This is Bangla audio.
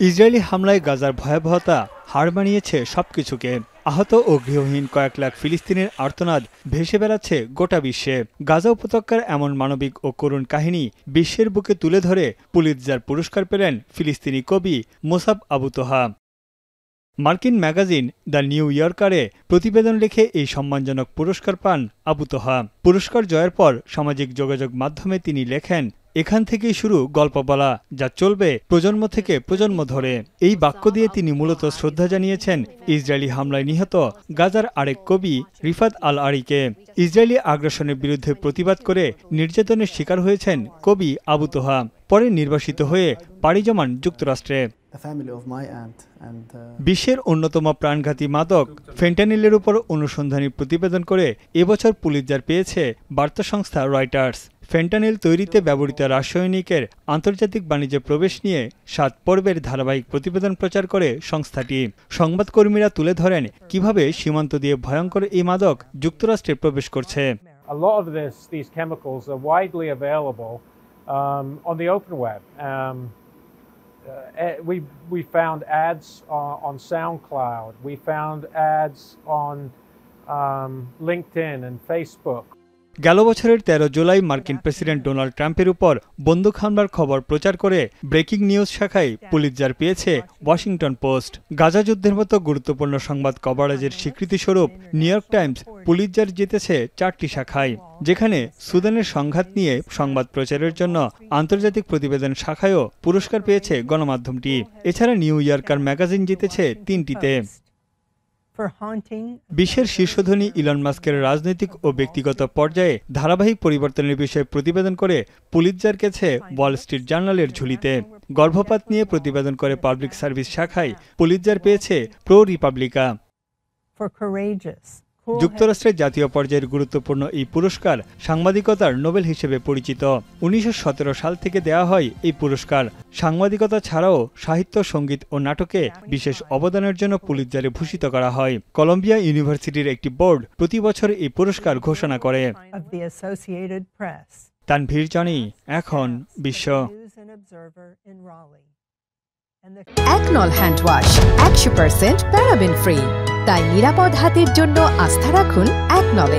ইসরায়েলি হামলায় গাজার ভয়াবহতা হার মানিয়েছে সবকিছুকে। আহত ও গৃহহীন কয়েক লাখ ফিলিস্তিনের আর্তনাদ ভেসে বেড়াচ্ছে গোটা বিশ্বে। গাজা উপত্যকার এমন মানবিক ও করুণ কাহিনী বিশ্বের বুকে তুলে ধরে পুলিৎজার পুরস্কার পেলেন ফিলিস্তিনি কবি মোসাব আবু তোহা। মার্কিন ম্যাগাজিন দ্য নিউ ইয়র্কারে প্রতিবেদন লিখে এই সম্মানজনক পুরস্কার পান আবু তোহা। পুরস্কার জয়ের পর সামাজিক যোগাযোগ মাধ্যমে তিনি লেখেন, এখান থেকেই শুরু গল্প বলা, যা চলবে প্রজন্ম থেকে প্রজন্ম ধরে। এই বাক্য দিয়ে তিনি মূলত শ্রদ্ধা জানিয়েছেন ইসরায়েলি হামলায় নিহত গাজার আরেক কবি রিফাত আল আরিকে। ইসরায়েলি আগ্রাসনের বিরুদ্ধে প্রতিবাদ করে নির্যাতনের শিকার হয়েছেন কবি আবু তোহা। পরে নির্বাসিত হয়ে পাড়ি জমান যুক্তরাষ্ট্রে। বিশ্বের অন্যতম প্রাণঘাতী মাদক ফেন্টানিলের উপর অনুসন্ধানী প্রতিবেদন করে এবছর পুলিৎজার পেয়েছে বার্তা সংস্থা রয়টার্স। ফেন্টানিল তৈরিতে ব্যবহৃত রাসায়নিকের আন্তর্জাতিক বাণিজ্যে প্রবেশ নিয়ে 7 পর্বের ধারাবাহিক প্রতিবেদন প্রচার করে সংস্থাটি। সংবাদকর্মীরা তুলে ধরেন কিভাবে সীমান্ত দিয়ে ভয়ঙ্কর এই মাদক যুক্তরাষ্ট্রে প্রবেশ করছে। On the open web. We found ads on SoundCloud. We found ads on LinkedIn and Facebook. গেল বছরের 13 জুলাই মার্কিন প্রেসিডেন্ট ডোনাল্ড ট্রাম্পের উপর বন্দুক হামলার খবর প্রচার করে ব্রেকিং নিউজ শাখায় পুলিৎজার পেয়েছে ওয়াশিংটন পোস্ট। গাজা যুদ্ধের মতো গুরুত্বপূর্ণ সংবাদ কভারেজের স্বীকৃতিস্বরূপ নিউ ইয়র্ক টাইমস পুলিৎজার জিতেছে 4টি শাখায়, যেখানে সুদানের সংঘাত নিয়ে সংবাদ প্রচারের জন্য আন্তর্জাতিক প্রতিবেদন শাখায়ও পুরস্কার পেয়েছে গণমাধ্যমটি। এছাড়া নিউ ইয়র্কার ম্যাগাজিন জিতেছে 3টিতে। বিশ্বের শীর্ষধনী ইলন মাস্কের রাজনৈতিক ও ব্যক্তিগত পর্যায়ে ধারাবাহিক পরিবর্তনের বিষয়ে প্রতিবেদন করে পুলিৎজার গেছে ওয়াল স্ট্রিট জার্নালের ঝুলিতে। গর্ভপাত নিয়ে প্রতিবেদন করে পাবলিক সার্ভিস শাখায় পুলিৎজার পেয়েছে প্রো রিপাবলিকা। যুক্তরাষ্ট্রের জাতীয় পর্যায়ের গুরুত্বপূর্ণ এই পুরস্কার সাংবাদিকতার নোবেল হিসেবে পরিচিত। 1917 সাল থেকে দেওয়া হয় এই পুরস্কার। সাংবাদিকতা ছাড়াও সাহিত্য, সঙ্গীত ও নাটকে বিশেষ অবদানের জন্য পুলিৎজারে ভূষিত করা হয়। কলম্বিয়া ইউনিভার্সিটির একটি বোর্ড প্রতি বছর এই পুরস্কার ঘোষণা করে। তানভীর জনি, এখন বিশ্ব। একনল হ্যান্ড ওয়াশ 100% প্যারাবেন ফ্রি, তাই নিরাপদ হাতের জন্য আস্থা রাখুন একনলে।